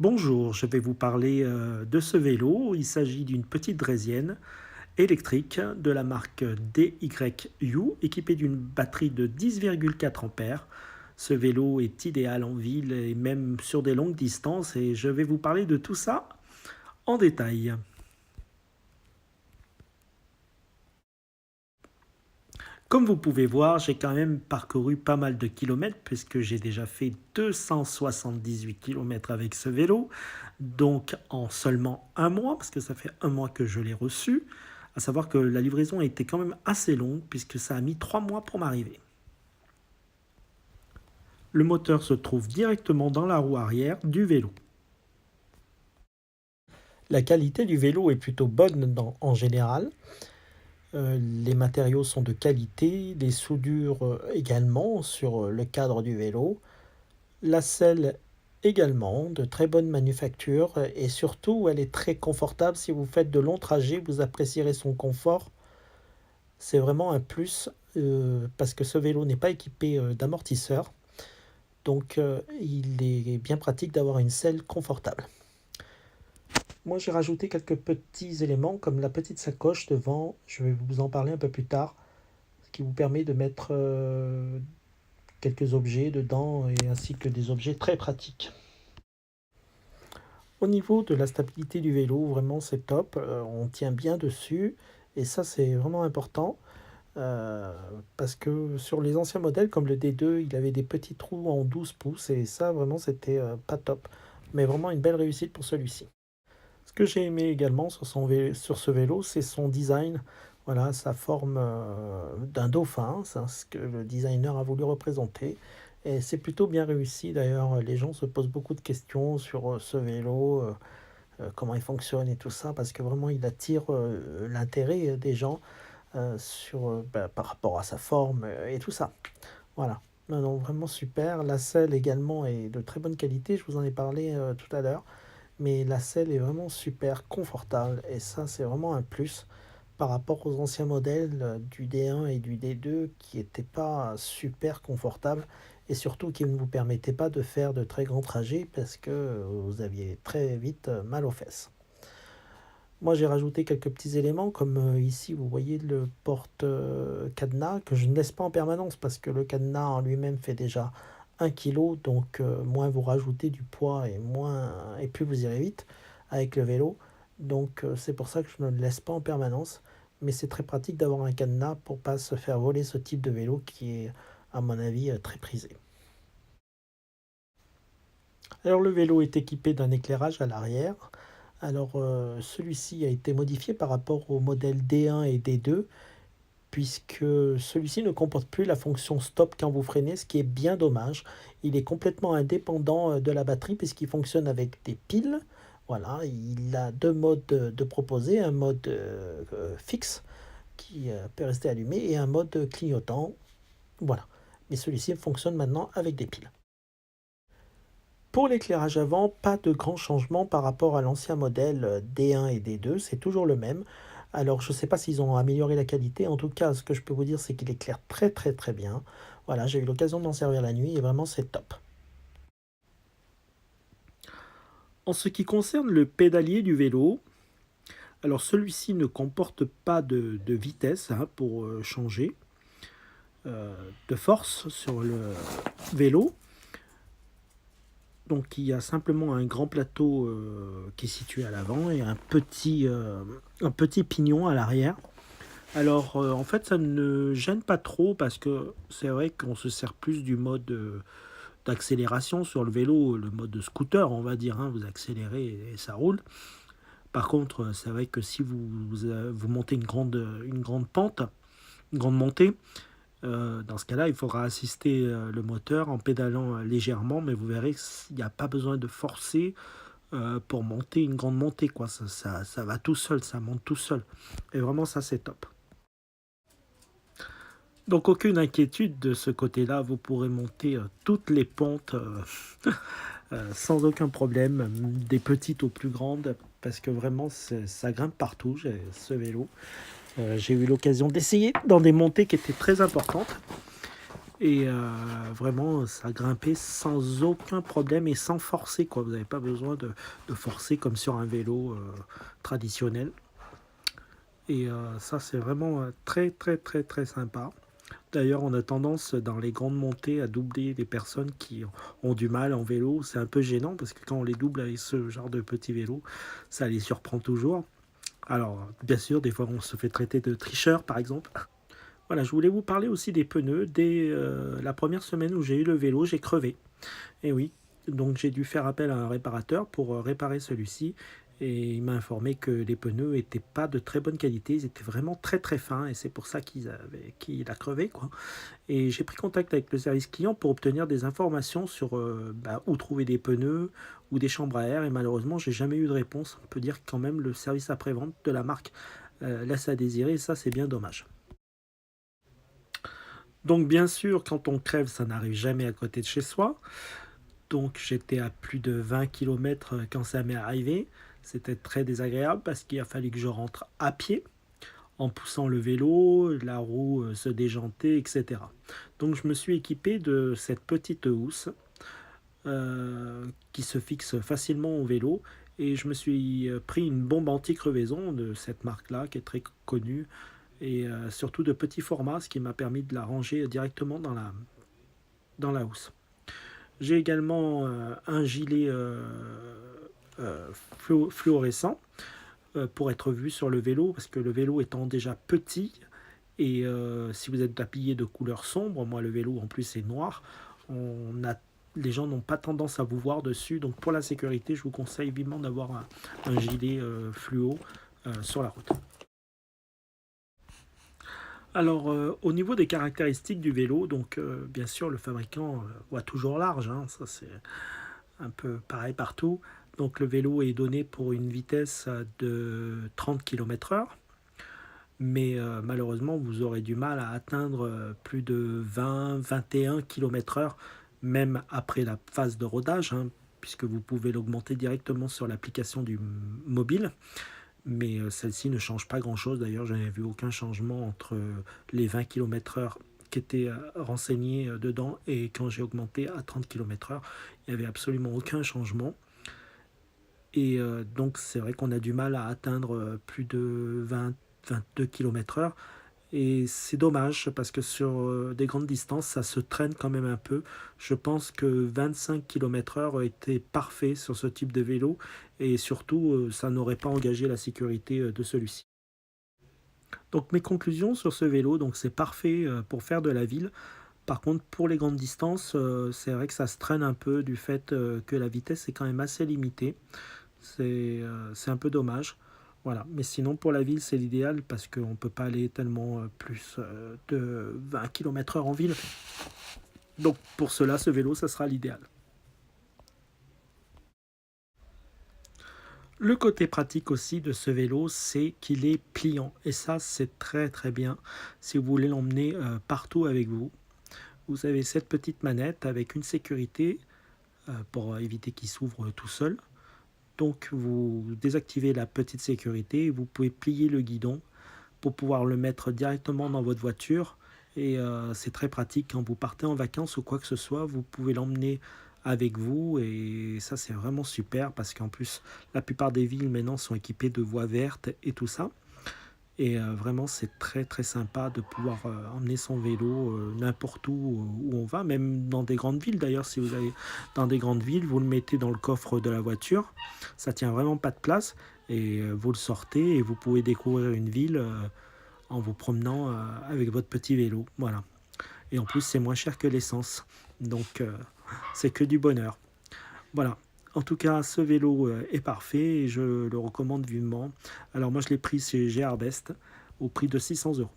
Bonjour, je vais vous parler de ce vélo. Il s'agit d'une petite draisienne électrique de la marque DYU équipée d'une batterie de 10,4 ampères. Ce vélo est idéal en ville et même sur des longues distances et je vais vous parler de tout ça en détail. Comme vous pouvez voir, j'ai quand même parcouru pas mal de kilomètres puisque j'ai déjà fait 278 kilomètres avec ce vélo. Donc en seulement un mois, parce que ça fait un mois que je l'ai reçu. À savoir que la livraison a été quand même assez longue puisque ça a mis 3 mois pour m'arriver. Le moteur se trouve directement dans la roue arrière du vélo. La qualité du vélo est plutôt bonne en général. Les matériaux sont de qualité, les soudures également sur le cadre du vélo. La selle également, de très bonne manufacture et surtout elle est très confortable. Si vous faites de longs trajets, vous apprécierez son confort. C'est vraiment un plus parce que ce vélo n'est pas équipé d'amortisseur. Donc il est bien pratique d'avoir une selle confortable. Moi j'ai rajouté quelques petits éléments comme la petite sacoche devant, je vais vous en parler un peu plus tard, ce qui vous permet de mettre quelques objets dedans et ainsi que des objets très pratiques. Au niveau de la stabilité du vélo, vraiment c'est top, on tient bien dessus et ça c'est vraiment important parce que sur les anciens modèles comme le D2, il avait des petits trous en 12 pouces et ça vraiment c'était pas top, mais vraiment une belle réussite pour celui-ci. Ce que j'ai aimé également sur ce vélo, c'est son design. Voilà, sa forme d'un dauphin, c'est ce que le designer a voulu représenter. Et c'est plutôt bien réussi. D'ailleurs, les gens se posent beaucoup de questions sur ce vélo, comment il fonctionne et tout ça, parce que vraiment, il attire l'intérêt des gens par rapport à sa forme et tout ça. Voilà. Non, non, vraiment super. La selle également est de très bonne qualité. Je vous en ai parlé tout à l'heure. Mais la selle est vraiment super confortable et ça c'est vraiment un plus par rapport aux anciens modèles du D1 et du D2 qui n'étaient pas super confortables et surtout qui ne vous permettaient pas de faire de très grands trajets parce que vous aviez très vite mal aux fesses. Moi j'ai rajouté quelques petits éléments comme ici vous voyez le porte-cadenas que je ne laisse pas en permanence parce que le cadenas en lui-même fait déjà 1 kg, donc moins vous rajoutez du poids et plus vous irez vite avec le vélo. Donc c'est pour ça que je ne le laisse pas en permanence. Mais c'est très pratique d'avoir un cadenas pour ne pas se faire voler ce type de vélo qui est à mon avis très prisé. Alors le vélo est équipé d'un éclairage à l'arrière. Alors celui-ci a été modifié par rapport au modèle D1 et D2 puisque celui-ci ne comporte plus la fonction stop quand vous freinez, ce qui est bien dommage. Il est complètement indépendant de la batterie puisqu'il fonctionne avec des piles. Voilà, il a deux modes de proposer, un mode fixe qui peut rester allumé et un mode clignotant. Voilà, mais celui-ci fonctionne maintenant avec des piles. Pour l'éclairage avant, pas de grand changement par rapport à l'ancien modèle D1 et D2, c'est toujours le même. Alors je ne sais pas s'ils ont amélioré la qualité, en tout cas ce que je peux vous dire c'est qu'il éclaire très très très bien. Voilà, j'ai eu l'occasion d'en servir la nuit et vraiment c'est top. En ce qui concerne le pédalier du vélo, alors celui-ci ne comporte pas de vitesse pour changer de force sur le vélo. Donc il y a simplement un grand plateau qui est situé à l'avant et un petit pignon à l'arrière. Alors en fait ça ne gêne pas trop parce que c'est vrai qu'on se sert plus du mode d'accélération sur le vélo, le mode de scooter on va dire, vous accélérez et ça roule. Par contre c'est vrai que si vous montez une grande pente, une grande montée, dans ce cas-là, il faudra assister le moteur en pédalant légèrement, mais vous verrez qu'il n'y a pas besoin de forcer pour monter une grande montée, quoi. Ça va tout seul, ça monte tout seul. Et vraiment, ça, c'est top. Donc, aucune inquiétude de ce côté-là. Vous pourrez monter toutes les pentes sans aucun problème, des petites aux plus grandes, parce que vraiment, ça grimpe partout, ce vélo. J'ai eu l'occasion d'essayer dans des montées qui étaient très importantes. Et vraiment, ça grimpait sans aucun problème et sans forcer, quoi. Vous n'avez pas besoin de forcer comme sur un vélo traditionnel. Et ça, c'est vraiment très, très, très, très sympa. D'ailleurs, on a tendance dans les grandes montées à doubler les personnes qui ont du mal en vélo. C'est un peu gênant parce que quand on les double avec ce genre de petit vélo, ça les surprend toujours. Alors, bien sûr, des fois, on se fait traiter de tricheur, par exemple. Voilà, je voulais vous parler aussi des pneus. Dès la première semaine où j'ai eu le vélo, j'ai crevé. Et oui, donc j'ai dû faire appel à un réparateur pour réparer celui-ci. Et il m'a informé que les pneus n'étaient pas de très bonne qualité, ils étaient vraiment très très fins et c'est pour ça qu'il a crevé, quoi. Et j'ai pris contact avec le service client pour obtenir des informations sur où trouver des pneus ou des chambres à air et malheureusement j'ai jamais eu de réponse. On peut dire que quand même le service après-vente de la marque laisse à désirer et ça c'est bien dommage. Donc bien sûr quand on crève ça n'arrive jamais à côté de chez soi. Donc j'étais à plus de 20 km quand ça m'est arrivé. C'était très désagréable parce qu'il a fallu que je rentre à pied en poussant le vélo, la roue se déjantait, etc. Donc je me suis équipé de cette petite housse qui se fixe facilement au vélo et je me suis pris une bombe anti-crevaison de cette marque-là qui est très connue et surtout de petit format, ce qui m'a permis de la ranger directement dans la housse. J'ai également un gilet fluorescent pour être vu sur le vélo, parce que le vélo étant déjà petit, et si vous êtes habillé de couleur sombre, moi le vélo en plus est noir, les gens n'ont pas tendance à vous voir dessus, donc pour la sécurité, je vous conseille vivement d'avoir un gilet fluo sur la route. Alors, au niveau des caractéristiques du vélo, donc bien sûr, le fabricant voit toujours large, hein, ça c'est un peu pareil partout. Donc, le vélo est donné pour une vitesse de 30 km/h, mais malheureusement, vous aurez du mal à atteindre plus de 20-21 km/h, même après la phase de rodage, hein, puisque vous pouvez l'augmenter directement sur l'application du mobile. Mais celle-ci ne change pas grand-chose. D'ailleurs, je n'ai vu aucun changement entre les 20 km/h qui étaient renseignés dedans et quand j'ai augmenté à 30 km/h, il n'y avait absolument aucun changement. Et donc, c'est vrai qu'on a du mal à atteindre plus de 20-22 km/h. Et c'est dommage parce que sur des grandes distances, ça se traîne quand même un peu. Je pense que 25 km/h était parfait sur ce type de vélo et surtout, ça n'aurait pas engagé la sécurité de celui-ci. Donc mes conclusions sur ce vélo, donc c'est parfait pour faire de la ville. Par contre, pour les grandes distances, c'est vrai que ça se traîne un peu du fait que la vitesse est quand même assez limitée. C'est un peu dommage. Voilà. Mais sinon, pour la ville, c'est l'idéal parce qu'on ne peut pas aller tellement plus de 20 km/h en ville. Donc pour cela, ce vélo, ça sera l'idéal. Le côté pratique aussi de ce vélo, c'est qu'il est pliant. Et ça, c'est très très bien si vous voulez l'emmener partout avec vous. Vous avez cette petite manette avec une sécurité pour éviter qu'il s'ouvre tout seul. Donc vous désactivez la petite sécurité et vous pouvez plier le guidon pour pouvoir le mettre directement dans votre voiture. Et c'est très pratique quand vous partez en vacances ou quoi que ce soit, vous pouvez l'emmener avec vous et ça c'est vraiment super parce qu'en plus la plupart des villes maintenant sont équipées de voies vertes et tout ça. Et vraiment, c'est très très sympa de pouvoir emmener son vélo n'importe où on va, même dans des grandes villes. D'ailleurs, si vous allez dans des grandes villes, vous le mettez dans le coffre de la voiture. Ça tient vraiment pas de place. Et vous le sortez et vous pouvez découvrir une ville en vous promenant avec votre petit vélo. Voilà. Et en plus, c'est moins cher que l'essence. Donc, c'est que du bonheur. Voilà. En tout cas, ce vélo est parfait et je le recommande vivement. Alors moi, je l'ai pris chez Gearbest au prix de 600 euros.